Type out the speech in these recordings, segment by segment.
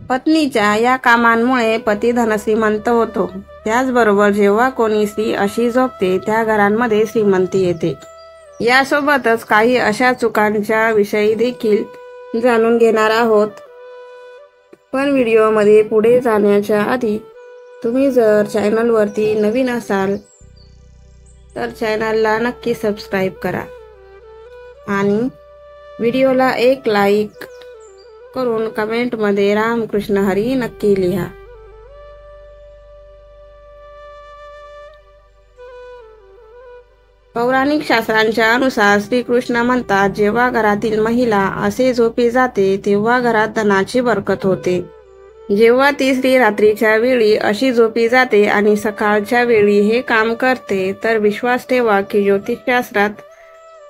पत्नीच्या या कामांमुळे पती धनश्रीमंत होतो। त्याचबरोबर जेव्हा कोणी स्त्री अशी झोपते त्या घरांमध्ये श्रीमंती येते। यासोबतच काही अशा चुकांच्या विषयी देखील जाणून घेणार आहोत। पण व्हिडिओमध्ये पुढे जाण्याच्या आधी तुम्ही जर चॅनलवरती नवीन असाल तर चॅनलला नक्की सबस्क्राईब करा आणि व्हिडिओला एक लाईक करून कमेंटमध्ये रामकृष्ण हरी नक्की लिहा। पौराणिक शास्त्रांच्या अनुसार श्रीकृष्ण म्हणतात, जेव्हा घरातील महिला असे झोपी जाते तेव्हा घरात धनाची बरकत होते। जेव्हा ती स्त्री रात्रीच्या वेळी अशी झोपी जाते आणि सकाळच्या वेळी हे काम करते तर विश्वास ठेवा की ज्योतिषशास्त्रात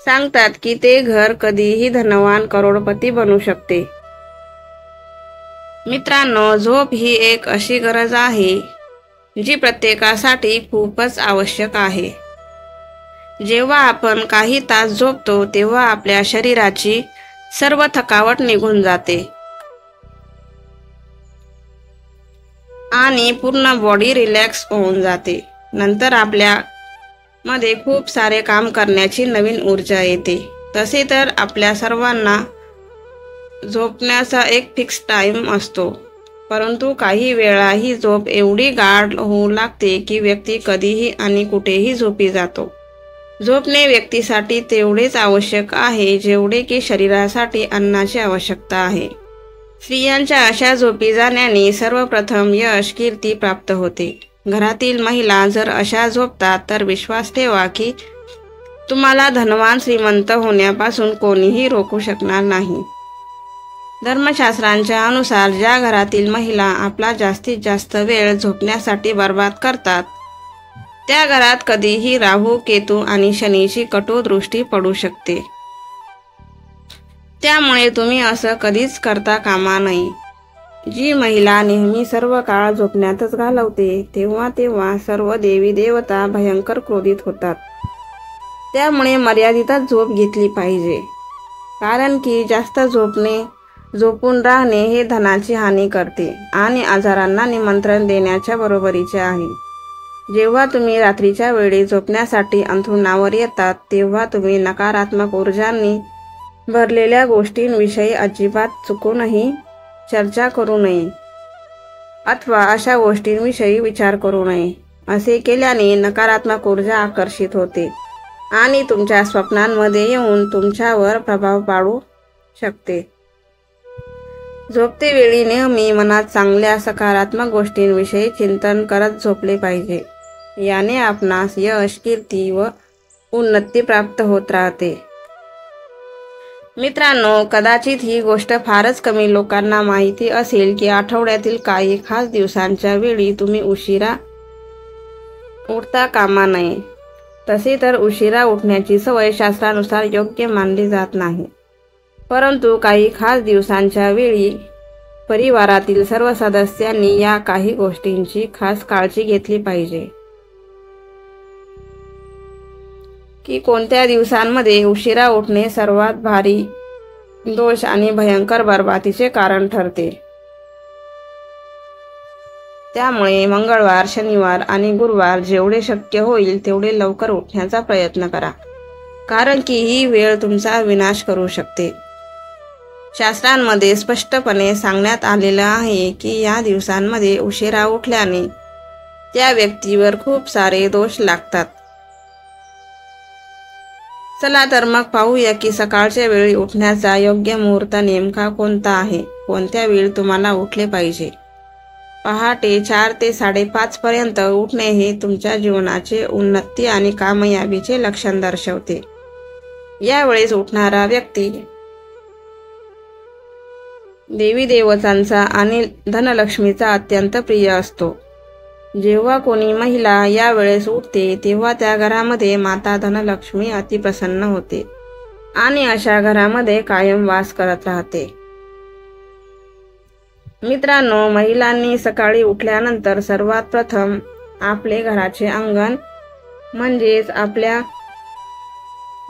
सांगतात की ते घर कधीही धनवान करोडपती बनू शकते। मित्रांनो, झोप ही एक अशी गरज आहे जी प्रत्येकासाठी खूपच आवश्यक आहे। जेव्हा आपण काही तास झोपतो तेव्हा आपल्या शरीराची सर्व थकावट निघून जाते आणि पूर्ण बॉडी रिलॅक्स होऊन जाते। नंतर आपल्या मध्ये खूप सारे काम करण्याची नवीन ऊर्जा येते। तसे तर आपल्या सर्वांना झोपण्याचा एक फिक्स टाइम असतो, परंतु काही वेळा ही झोप एवढी गाढ होऊ लागते की व्यक्ती कधीही आणि कुठेही झोपी जातो। झोपणे व्यक्तीसाठी तेवढेच आवश्यक आहे जेवढे की शरीरासाठी अन्नाची आवश्यकता आहे। स्त्रियांच्या अशा झोपी जाण्याने सर्वप्रथम यश कीर्ती प्राप्त होते। घरातील महिला जर अशा झोपतात तर विश्वास ठेवा की तुम्हाला धनवान श्रीमंत होण्यापासून कोणीही रोखू शकणार नाही। धर्मशास्त्रांच्या अनुसार ज्या घरातील महिला आपला जास्तीत जास्त वेळ झोपण्यासाठी बर्बाद करतात त्या घरात कधीही राहू, केतू आणि शनीची कटू दृष्टी पडू शकते। त्यामुळे तुम्ही असं कधीच करता कामा नये। जी महिला नेहमी सर्व काळ झोपण्यातच घालवते तेव्हा सर्व देवी देवता भयंकर क्रोधित होतात। त्यामुळे मर्यादितच झोप घेतली पाहिजे, कारण की जास्त झोपून राहणे हे धनाची हानी करते आणि आजारांना निमंत्रण देण्याच्या बरोबरीचे आहे। जेव्हा तुम्ही रात्रीच्या वेळी झोपण्यासाठी अंथरुणावर येतात तेव्हा तुम्ही नकारात्मक ऊर्जांनी भरलेल्या गोष्टींविषयी अजिबात चुकूनही चर्चा करू नये अथवा अशा गोष्टींविषयी विचार करू नये। असे केल्याने नकारात्मक ऊर्जा आकर्षित होते आणि तुमच्या स्वप्नांमध्ये येऊन तुमच्यावर प्रभाव पाडू शकते। झोपते वेळी नेहमी मनात चांगल्या सकारात्मक गोष्टींविषयी चिंतन करत झोपले पाहिजे। याने आपणास यश, कीर्ती व उन्नती प्राप्त होत राहते। मित्रांनो, कदाचित ही गोष्ट फारच कमी लोकांना माहिती असेल की आठवड्यातील काही खास दिवसांच्या वेळी तुम्ही उशिरा उठता कामा नये। तसे तर उशिरा उठण्याची सवय शास्त्रानुसार योग्य मानली जात नाही, परंतु काही खास दिवसांच्या वेळी परिवारातील सर्व सदस्यांनी या काही गोष्टींची खास काळजी घेतली पाहिजे की कोणत्या दिवसांमध्ये उशिरा उठणे सर्वात भारी दोष आणि भयंकर बरबादीचे कारण ठरते। त्यामुळे मंगळवार, शनिवार आणि गुरुवार जेवढे शक्य होईल तेवढे लवकर उठण्याचा प्रयत्न करा, कारण की ही वेळ तुमचा विनाश करू शकते। शास्त्रांमध्ये स्पष्टपणे सांगण्यात आलेलं आहे की या दिवसांमध्ये उशिरा उठल्याने त्या व्यक्तीवर खूप सारे दोष लागतात। चला तर मग पाहूया की सकाळच्या वेळी उठण्याचा योग्य मुहूर्त नेमका कोणता आहे, कोणत्या वेळी तुम्हाला उठले पाहिजे। पहाटे 4 ते 5:30 पर्यंत उठणे हे तुमच्या जीवनाचे उन्नती आणि कामयाबीचे लक्षण दर्शवते। यावेळेस उठणारा व्यक्ती देवी देवतांचा आणि धनलक्ष्मीचा अत्यंत प्रिय असतो। जेव्हा कोणी महिला यावेळेस उठते तेव्हा त्या घरामध्ये माता धनलक्ष्मी अतिप्रसन्न होते आणि अशा घरामध्ये कायम वास करत राहते। मित्रांनो, महिलांनी सकाळी उठल्यानंतर सर्वात प्रथम आपले घराचे अंगण म्हणजेच आपल्या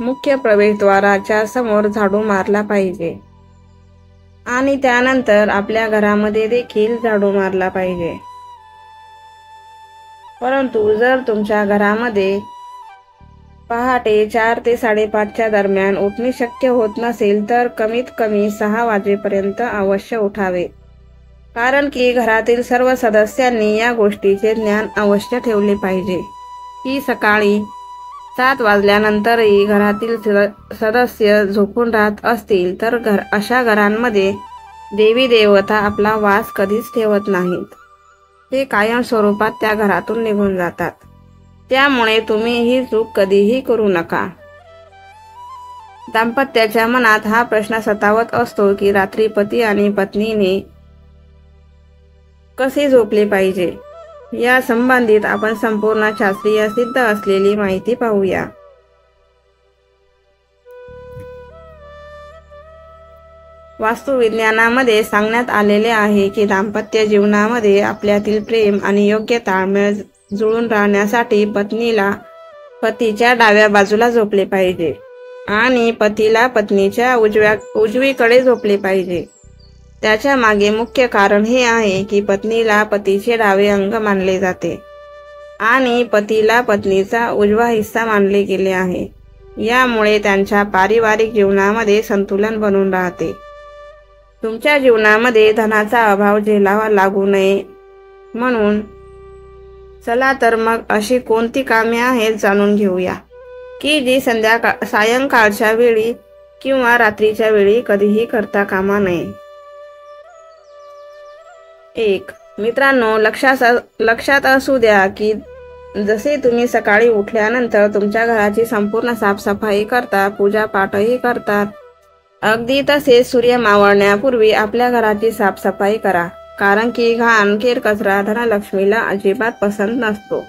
मुख्य प्रवेशद्वाराच्या समोर झाडू मारला पाहिजे आणि त्यानंतर आपल्या घरामध्ये देखील झाडू मारला पाहिजे. परंतु जर तुमच्या घरामध्ये पहाटे 4 ते 5:30च्या दरम्यान उठणे शक्य होत नसेल तर कमीत कमी 6 वाजेपर्यंत अवश्य उठावे. कारण की घरातील सर्व सदस्यांनी या गोष्टीचे ज्ञान अवश्य ठेवले पाहिजे की सकाळी 7 वाजल्यानंतरही घरातील सदस्य झोपून राहत असतील तर अशा घरांमध्ये देवी देवता आपला वास कधीच ठेवत नाहीत. ते कायमस्वरूपात त्या घरातून निघून जातात. त्यामुळे तुम्ही ही चूक कधीही करू नका. दाम्पत्याच्या मनात हा प्रश्न सतावत असतो की रात्री पती आणि पत्नीने कसे झोपले पाहिजे. या संबंधित आपण संपूर्ण शास्त्रीय सिद्ध असलेली माहिती पाहूया. वास्तुविज्ञानामध्ये सांगण्यात आलेले आहे की दाम्पत्य जीवनामध्ये आपल्यातील प्रेम आणि योग्य ताळमेळ जुळून राहण्यासाठी पत्नीला पतीच्या डाव्या बाजूला झोपले पाहिजे आणि पतीला पत्नीच्या उजवीकडे झोपले पाहिजे. त्याच्या मागे मुख्य कारण हे आहे की पत्नीला पतीचे डावे अंग मानले जाते आणि पतीला पत्नीचा उजवा हिस्सा मानले गेले आहे. यामुळे त्यांच्या पारिवारिक जीवनामध्ये संतुलन बनून राहते. तुमच्या जीवनामध्ये धनाचा अभाव झेलावा लागू नये म्हणून चला तर मग अशी कोणती कामे आहेत जाणून घेऊया की जी सायंकाळच्या वेळी किंवा रात्रीच्या वेळी कधीही करता कामा नये. 1. मित्रांनो, लक्षात असू द्या की जसे तुम्ही सकाळी उठल्यानंतर तुमच्या घराची संपूर्ण साफसफाई करता, पूजापाठही करतात, अगदी तसेच सूर्य मावळण्यापूर्वी आपल्या घराची साफसफाई करा. कारण की घाण केरकचरा धनलक्ष्मीला अजिबात पसंत नसतो.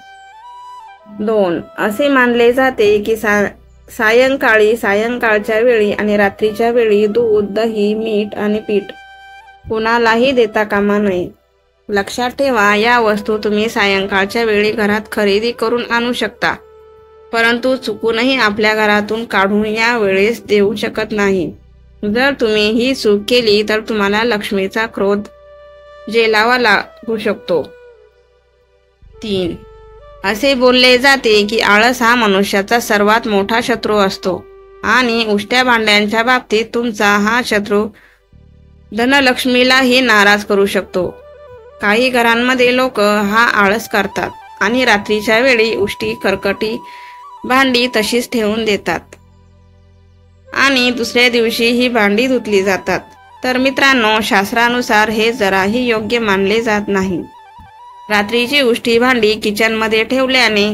2. असे मानले जाते की सायंकाळच्या वेळी आणि रात्रीच्या वेळी दूध, दही, मीठ आणि पीठ कुणालाही देता कामा नये. लक्षात ठेवा, या वस्तू तुम्ही सायंकाळच्या वेळी घरात खरेदी करून आणू शकता, परंतु चुकूनही आपल्या घरातून काढून या वेळेस देऊ शकत नाही. जर तुम्ही ही चूक केली तर तुम्हाला लक्ष्मीचा क्रोध झेलावा लागू शकतो. 3. असे बोलले जाते की आळस हा मनुष्याचा सर्वात मोठा शत्रू असतो आणि उष्ट्या भांड्यांच्या बाबतीत तुमचा हा शत्रू धनलक्ष्मीलाही नाराज करू शकतो. काही घरांमध्ये लोक हा आळस करतात आणि रात्रीच्या वेळी उष्टी खरकटी भांडी तशीच ठेवून देतात आणि दुसऱ्या दिवशी ही भांडी धुतली जातात. तर मित्रांनो, शास्त्रानुसार हे जराही योग्य मानले जात नाही. रात्रीची उष्टी भांडी किचनमध्ये ठेवल्याने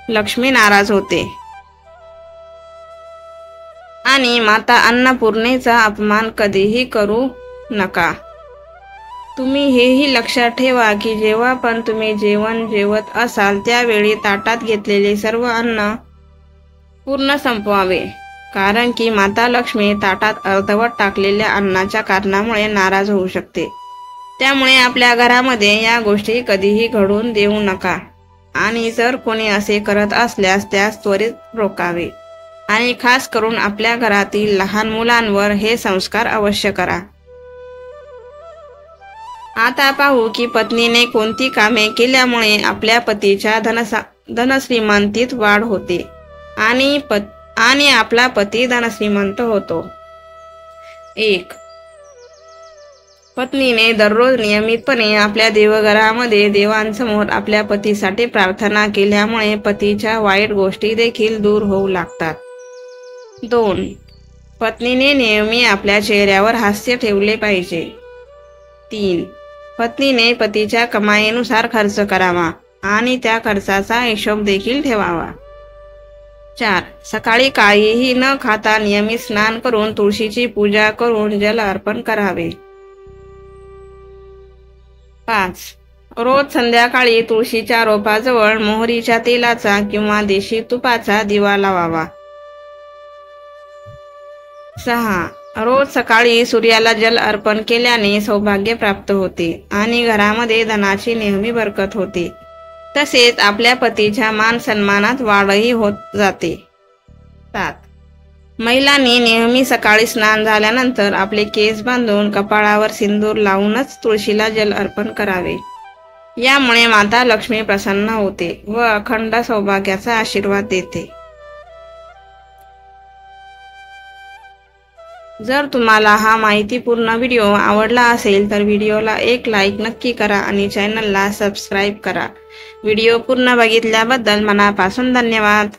लक्ष्मी नाराज होते आणि माता अन्नपूर्णेचा अपमान कधीही करू नका. तुम्ही हेही लक्षात ठेवा की जेव्हा पण तुम्ही जेवण जेवत असाल त्यावेळी ताटात घेतलेले सर्व अन्न पूर्ण संपवावे. कारण की माता लक्ष्मी ताटात अर्धवट टाकलेल्या अन्नाच्या कारणामुळे नाराज होऊ शकते. त्यामुळे आपल्या घरामध्ये या गोष्टी कधीही घडून देऊ नका आणि जर कोणी असे करत असल्यास त्यास त्वरित रोकावे आणि खास करून आपल्या घरातील लहान मुलांवर हे संस्कार अवश्य करा. आता पाहू की पत्नीने कोणती कामे केल्यामुळे आपल्या पतीच्या धनश्रीमंतीत वाढ होते आणि आपला पती धनश्रीमंत होतो. 1. पत्नीने दररोज नियमितपणे आपल्या देवघरामध्ये देवांसमोर आपल्या पतीसाठी प्रार्थना केल्यामुळे पतीच्या वाईट गोष्टी देखील दूर होऊ लागतात. 2. पत्नीने नेहमी आपल्या चेहऱ्यावर हास्य ठेवले पाहिजे. 3. पत्नीने पतीच्या कमाईनुसार खर्च करावा आणि त्या खर्चाचा हिशोब देखील ठेवावा. 4. सकाळी काहीही न खाता नियमित स्नान करून तुळशीची पूजा करून जल अर्पण करावे. 5. रोज संध्याकाळी तुळशीच्या रोपाजवळ मोहरीच्या तेलाचा किंवा देशी तुपाचा दिवा लावावा. 6. रोज सकाळी सूर्याला जल अर्पण केल्याने सौभाग्य प्राप्त होते आणि घरामध्ये धनाची नेहमी बरकत होते. तसेच आपल्या पतीच्या मान सन्मानात वाढही होत जाते. 7. महिलांनी नेहमी सकाळी स्नान झाल्यानंतर आपले केस बांधून कपाळावर सिंदूर लावूनच तुळशीला जल अर्पण करावे। यामुळे माता लक्ष्मी प्रसन्न होते व अखंड सौभाग्याचा आशीर्वाद देते। जर तुम्हाला हा माहितीपूर्ण व्हिडिओ आवडला असेल तर व्हिडिओला एक लाईक नक्की करा आणि चॅनलला सबस्क्राईब करा। व्हिडिओ पूर्ण बघितल्याबद्दल मनापासून धन्यवाद।